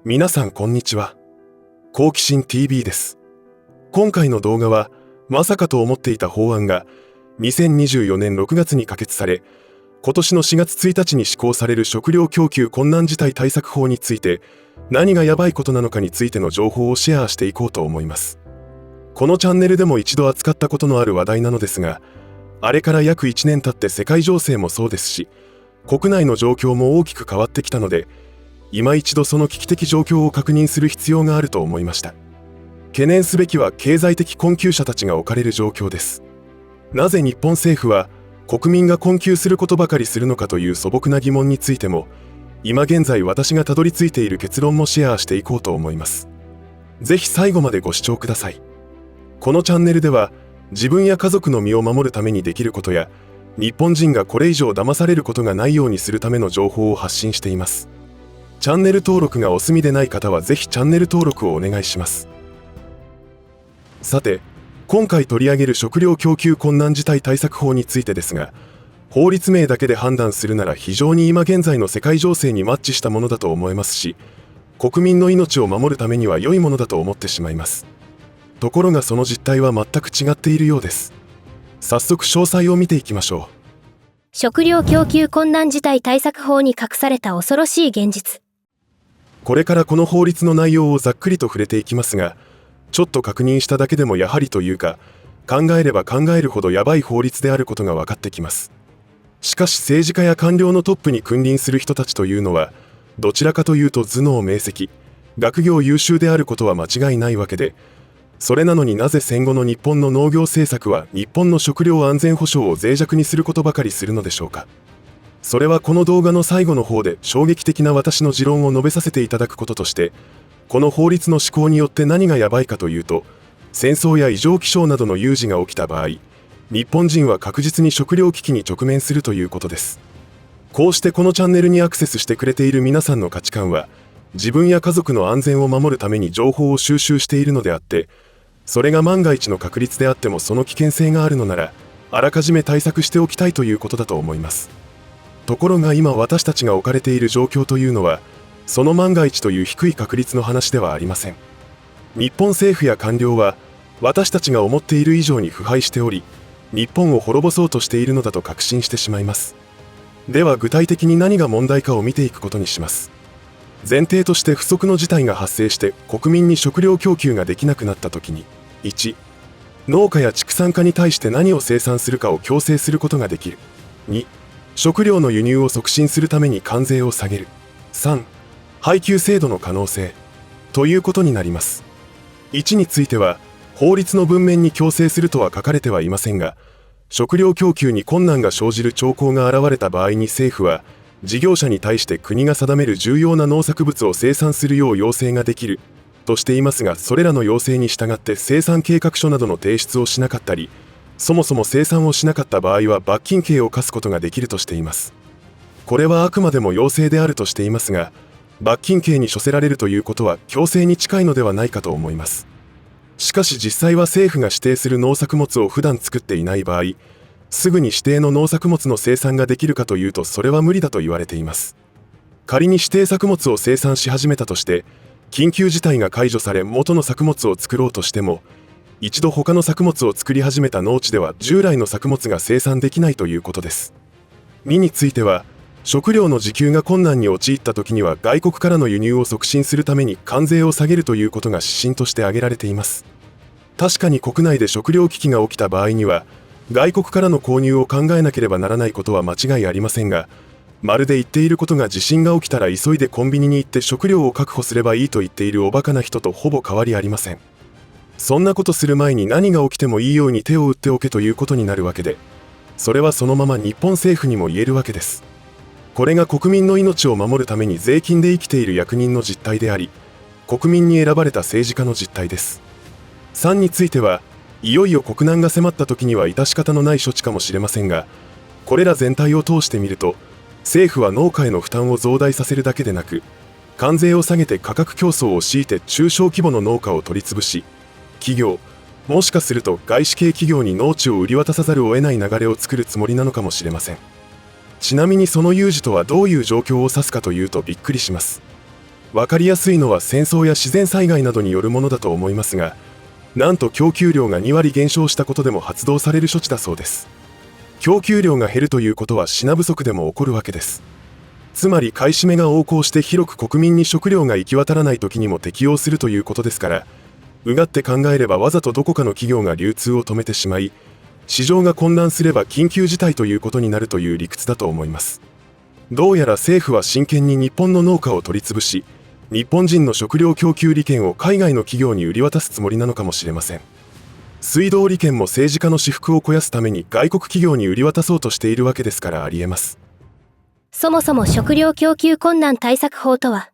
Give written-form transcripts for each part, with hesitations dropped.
皆さんこんにちは。好奇心 TV です。今回の動画は、まさかと思っていた法案が2024年6月に可決され、今年の4月1日に施行される食料供給困難事態対策法について、何がやばいことなのかについての情報をシェアしていこうと思います。このチャンネルでも一度扱ったことのある話題なのですが、あれから約1年経って世界情勢もそうですし、国内の状況も大きく変わってきたので、今一度その危機的状況を確認する必要があると思いました。懸念すべきは経済的困窮者たちが置かれる状況です。なぜ日本政府は国民が困窮することばかりするのかという素朴な疑問についても、今現在私がたどり着いている結論もシェアしていこうと思います。ぜひ最後までご視聴ください。このチャンネルでは、自分や家族の身を守るためにできることや、日本人がこれ以上騙されることがないようにするための情報を発信しています。チャンネル登録がお済みでない方はぜひチャンネル登録をお願いします。さて、今回取り上げる食料供給困難事態対策法についてですが、法律名だけで判断するなら非常に今現在の世界情勢にマッチしたものだと思えますし、国民の命を守るためには良いものだと思ってしまいます。ところがその実態は全く違っているようです。早速詳細を見ていきましょう。食料供給困難事態対策法に隠された恐ろしい現実。これからこの法律の内容をざっくりと触れていきますが、ちょっと確認しただけでもやはりというか、考えれば考えるほどやばい法律であることが分かってきます。しかし政治家や官僚のトップに君臨する人たちというのは、どちらかというと頭脳明晰、学業優秀であることは間違いないわけで、それなのになぜ戦後の日本の農業政策は日本の食料安全保障を脆弱にすることばかりするのでしょうか。それはこの動画の最後の方で衝撃的な私の持論を述べさせていただくこととして、この法律の施行によって何がやばいかというと、戦争や異常気象などの有事が起きた場合、日本人は確実に食料危機に直面するということです。こうしてこのチャンネルにアクセスしてくれている皆さんの価値観は、自分や家族の安全を守るために情報を収集しているのであって、それが万が一の確率であってもその危険性があるのなら、あらかじめ対策しておきたいということだと思います。ところが今私たちが置かれている状況というのは、その万が一という低い確率の話ではありません。日本政府や官僚は、私たちが思っている以上に腐敗しており、日本を滅ぼそうとしているのだと確信してしまいます。では具体的に何が問題かを見ていくことにします。前提として不測の事態が発生して国民に食料供給ができなくなったときに、1、農家や畜産家に対して何を生産するかを強制することができる。2、食料の輸入を促進するために関税を下げる。3、配給制度の可能性ということになります。1については法律の文面に強制するとは書かれてはいませんが、食料供給に困難が生じる兆候が現れた場合に政府は事業者に対して国が定める重要な農作物を生産するよう要請ができるとしていますが、それらの要請に従って生産計画書などの提出をしなかったり、そもそも生産をしなかった場合は罰金刑を課すことができるとしています。これはあくまでも要請であるとしていますが、罰金刑に処せられるということは強制に近いのではないかと思います。しかし実際は政府が指定する農作物を普段作っていない場合、すぐに指定の農作物の生産ができるかというとそれは無理だと言われています。仮に指定作物を生産し始めたとして、緊急事態が解除され元の作物を作ろうとしても、一度他の作物を作り始めた農地では従来の作物が生産できないということです。2については、食料の自給が困難に陥った時には外国からの輸入を促進するために関税を下げるということが指針として挙げられています。確かに国内で食料危機が起きた場合には、外国からの購入を考えなければならないことは間違いありませんが、まるで言っていることが地震が起きたら急いでコンビニに行って食料を確保すればいいと言っているおバカな人とほぼ変わりありません。そんなことする前に何が起きてもいいように手を打っておけということになるわけで、それはそのまま日本政府にも言えるわけです。これが国民の命を守るために税金で生きている役人の実態であり、国民に選ばれた政治家の実態です。3については、いよいよ国難が迫った時には致し方のない処置かもしれませんが、これら全体を通してみると、政府は農家への負担を増大させるだけでなく、関税を下げて価格競争を強いて中小規模の農家を取り潰し、企業、もしかすると外資系企業に農地を売り渡さざるを得ない流れを作るつもりなのかもしれません。ちなみにその有事とはどういう状況を指すかというとびっくりします。分かりやすいのは戦争や自然災害などによるものだと思いますが、なんと供給量が2割減少したことでも発動される処置だそうです。供給量が減るということは品不足でも起こるわけです。つまり買い占めが横行して広く国民に食料が行き渡らない時にも適用するということですから、うがって考えればわざとどこかの企業が流通を止めてしまい、市場が混乱すれば緊急事態ということになるという理屈だと思います。どうやら政府は真剣に日本の農家を取り潰し、日本人の食料供給利権を海外の企業に売り渡すつもりなのかもしれません。水道利権も政治家の私腹を肥やすために外国企業に売り渡そうとしているわけですからありえます。そもそも食料供給困難対策法とは？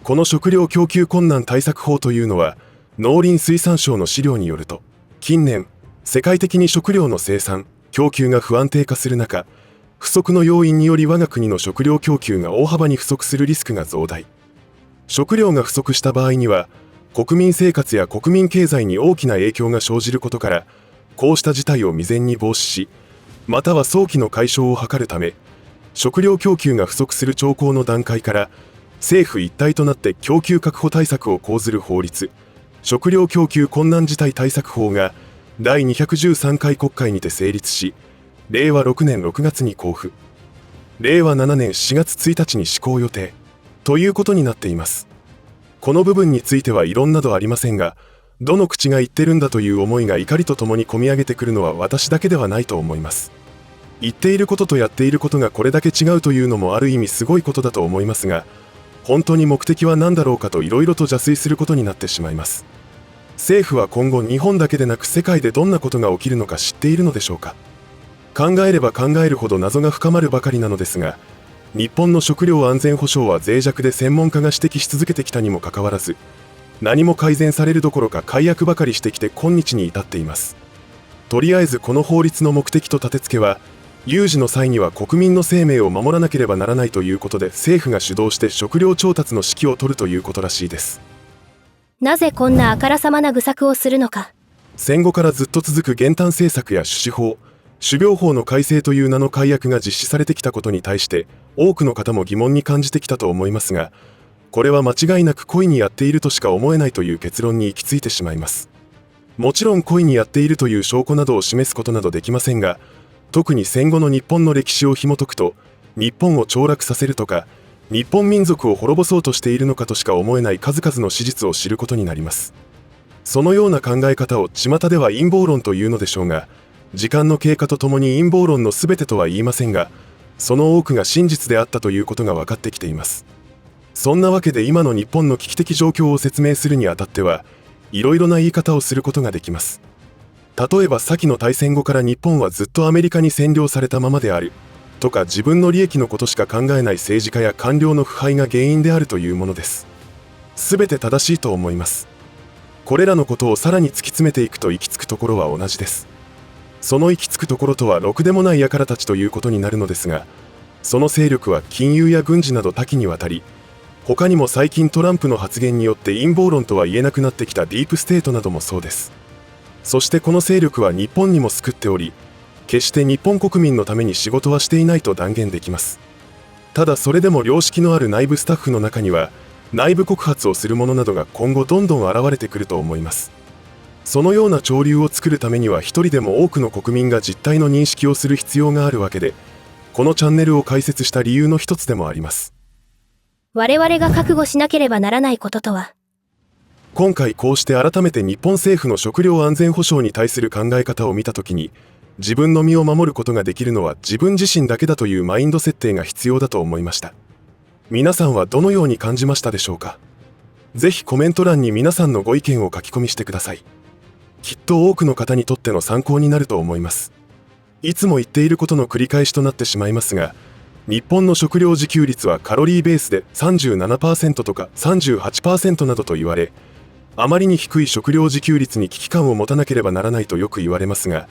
この食料供給困難対策法というのは、農林水産省の資料によると、近年世界的に食料の生産・供給が不安定化する中、不足の要因により我が国の食料供給が大幅に不足するリスクが増大。食料が不足した場合には、国民生活や国民経済に大きな影響が生じることから、こうした事態を未然に防止し、または早期の解消を図るため、食料供給が不足する兆候の段階から、政府一体となって供給確保対策を講ずる法律、食料供給困難事態対策法が第213回国会にて成立し、令和6年6月に公布、令和7年4月1日に施行予定ということになっています。この部分については異論などありませんが、どの口が言ってるんだという思いが怒りとともに込み上げてくるのは私だけではないと思います。言っていることとやっていることがこれだけ違うというのもある意味すごいことだと思いますが、本当に目的は何だろうかといろいろと邪推することになってしまいます。政府は今後日本だけでなく世界でどんなことが起きるのか知っているのでしょうか。考えれば考えるほど謎が深まるばかりなのですが、日本の食料安全保障は脆弱で専門家が指摘し続けてきたにもかかわらず、何も改善されるどころか改悪ばかりしてきて今日に至っています。とりあえずこの法律の目的と立て付けは、有事の際には国民の生命を守らなければならないということで、政府が主導して食料調達の指揮を取るということらしいです。なぜこんなあからさまな愚策をするのか。戦後からずっと続く減反政策や種子法、種苗法の改正という名の改悪が実施されてきたことに対して、多くの方も疑問に感じてきたと思いますが、これは間違いなく故意にやっているとしか思えないという結論に行き着いてしまいます。もちろん故意にやっているという証拠などを示すことなどできませんが、特に戦後の日本の歴史を紐解くと、日本を凋落させるとか、日本民族を滅ぼそうとしているのかとしか思えない数々の史実を知ることになります。そのような考え方を巷では陰謀論というのでしょうが、時間の経過とともに陰謀論の全てとは言いませんが、その多くが真実であったということが分かってきています。そんなわけで今の日本の危機的状況を説明するにあたっては、いろいろな言い方をすることができます。例えば先の大戦後から日本はずっとアメリカに占領されたままであるとか、自分の利益のことしか考えない政治家や官僚の腐敗が原因であるというものです。全て正しいと思います。これらのことをさらに突き詰めていくと行き着くところは同じです。その行き着くところとはろくでもない輩たちということになるのですが、その勢力は金融や軍事など多岐にわたり、他にも最近トランプの発言によって陰謀論とは言えなくなってきたディープステートなどもそうです。そしてこの勢力は日本にも救っており、決して日本国民のために仕事はしていないと断言できます。ただそれでも良識のある内部スタッフの中には、内部告発をする者などが今後どんどん現れてくると思います。そのような潮流を作るためには一人でも多くの国民が実態の認識をする必要があるわけで、このチャンネルを開設した理由の一つでもあります。我々が覚悟しなければならないこととは。今回こうして改めて日本政府の食料安全保障に対する考え方を見たときに、自分の身を守ることができるのは自分自身だけだというマインド設定が必要だと思いました。皆さんはどのように感じましたでしょうか。ぜひコメント欄に皆さんのご意見を書き込みしてください。きっと多くの方にとっての参考になると思います。いつも言っていることの繰り返しとなってしまいますが、日本の食料自給率はカロリーベースで 37% とか 38% などと言われ、あまりに低い食料自給率に危機感を持たなければならないとよく言われますが、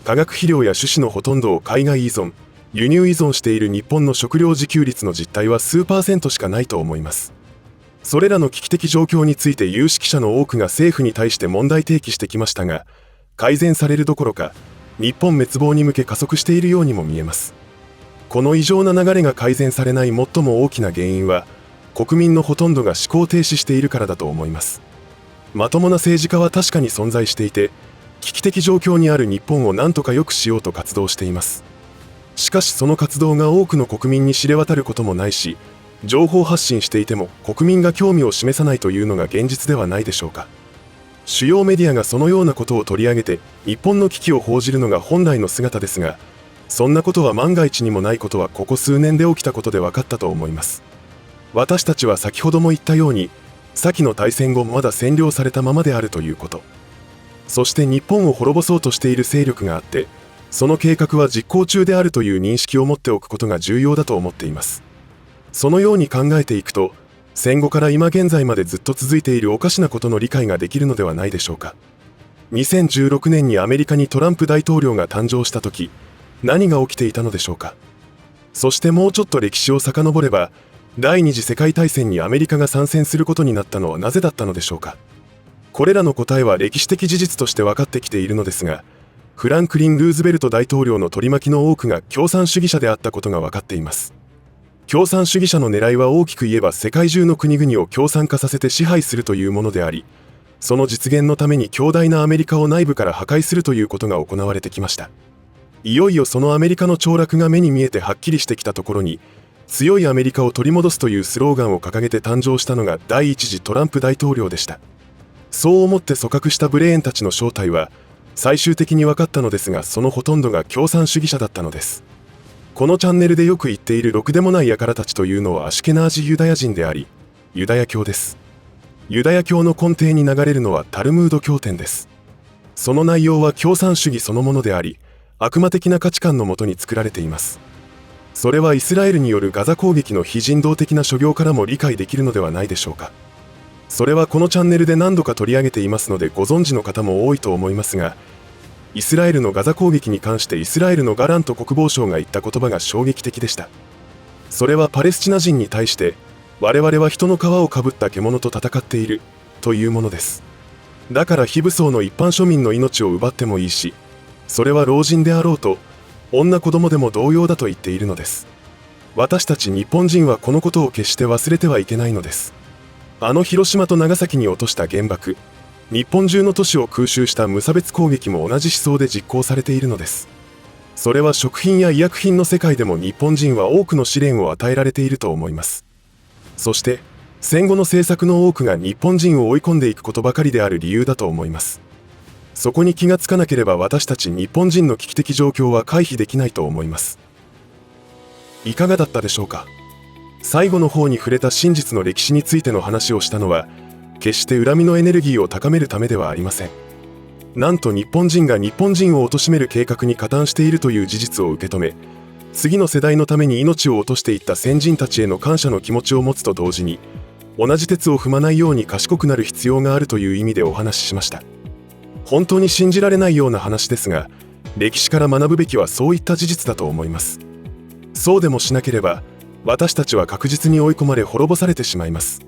化学肥料や種子のほとんどを海外依存、輸入依存している日本の食料自給率の実態は数%しかないと思います。それらの危機的状況について有識者の多くが政府に対して問題提起してきましたが、改善されるどころか、日本滅亡に向け加速しているようにも見えます。この異常な流れが改善されない最も大きな原因は、国民のほとんどが思考停止しているからだと思います。まともな政治家は確かに存在していて、危機的状況にある日本を何とか良くしようと活動しています。しかしその活動が多くの国民に知れ渡ることもないし、情報発信していても国民が興味を示さないというのが現実ではないでしょうか。主要メディアがそのようなことを取り上げて日本の危機を報じるのが本来の姿ですが、そんなことは万が一にもないことはここ数年で起きたことで分かったと思います。私たちは先ほども言ったように、先の大戦後まだ占領されたままであるということ、そして日本を滅ぼそうとしている勢力があって、その計画は実行中であるという認識を持っておくことが重要だと思っています。そのように考えていくと、戦後から今現在までずっと続いているおかしなことの理解ができるのではないでしょうか。2016年にアメリカにトランプ大統領が誕生した時、何が起きていたのでしょうか。そしてもうちょっと歴史を遡れば、第二次世界大戦にアメリカが参戦することになったのはなぜだったのでしょうか。これらの答えは歴史的事実として分かってきているのですが、フランクリン・ルーズベルト大統領の取り巻きの多くが共産主義者であったことが分かっています。共産主義者の狙いは大きく言えば世界中の国々を共産化させて支配するというものであり、その実現のために強大なアメリカを内部から破壊するということが行われてきました。いよいよそのアメリカの凋落が目に見えてはっきりしてきたところに、強いアメリカを取り戻すというスローガンを掲げて誕生したのが第一次トランプ大統領でした。そう思って組閣したブレーンたちの正体は最終的に分かったのですが、そのほとんどが共産主義者だったのです。このチャンネルでよく言っているろくでもない輩たちというのはアシュケナージユダヤ人であり、ユダヤ教です。ユダヤ教の根底に流れるのはタルムード経典です。その内容は共産主義そのものであり、悪魔的な価値観のもとに作られています。それはイスラエルによるガザ攻撃の非人道的な所業からも理解できるのではないでしょうか。それはこのチャンネルで何度か取り上げていますのでご存知の方も多いと思いますが、イスラエルのガザ攻撃に関してイスラエルのガラント国防相が言った言葉が衝撃的でした。それはパレスチナ人に対して我々は人の皮をかぶった獣と戦っているというものです。だから非武装の一般庶民の命を奪ってもいいし、それは老人であろうと女子供でも同様だと言っているのです。私たち日本人はこのことを決して忘れてはいけないのです。あの広島と長崎に落とした原爆、日本中の都市を空襲した無差別攻撃も同じ思想で実行されているのです。それは食品や医薬品の世界でも日本人は多くの試練を与えられていると思います。そして戦後の政策の多くが日本人を追い込んでいくことばかりである理由だと思います。そこに気がつかなければ私たち日本人の危機的状況は回避できないと思います。いかがだったでしょうか。最後の方に触れた真実の歴史についての話をしたのは、決して恨みのエネルギーを高めるためではありません。なんと日本人が日本人を貶める計画に加担しているという事実を受け止め、次の世代のために命を落としていった先人たちへの感謝の気持ちを持つと同時に、同じ鉄を踏まないように賢くなる必要があるという意味でお話ししました。本当に信じられないような話ですが、歴史から学ぶべきはそういった事実だと思います。そうでもしなければ、私たちは確実に追い込まれ滅ぼされてしまいます。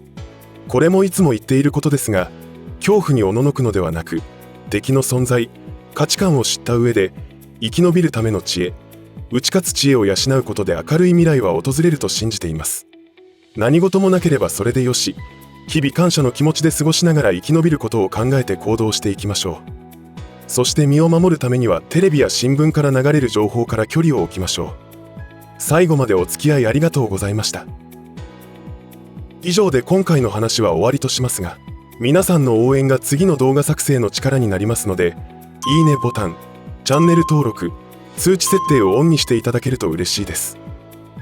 これもいつも言っていることですが、恐怖におののくのではなく、敵の存在、価値観を知った上で生き延びるための知恵、打ち勝つ知恵を養うことで明るい未来は訪れると信じています。何事もなければそれでよし、日々感謝の気持ちで過ごしながら生き延びることを考えて行動していきましょう。そして身を守るためにはテレビや新聞から流れる情報から距離を置きましょう。最後までお付き合いありがとうございました。以上で今回の話は終わりとしますが、皆さんの応援が次の動画作成の力になりますので、いいねボタン、チャンネル登録、通知設定をオンにしていただけると嬉しいです。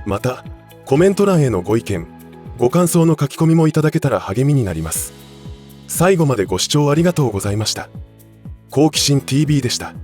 また、コメント欄へのご意見、ご感想の書き込みもいただけたら励みになります。最後までご視聴ありがとうございました。好奇心 TV でした。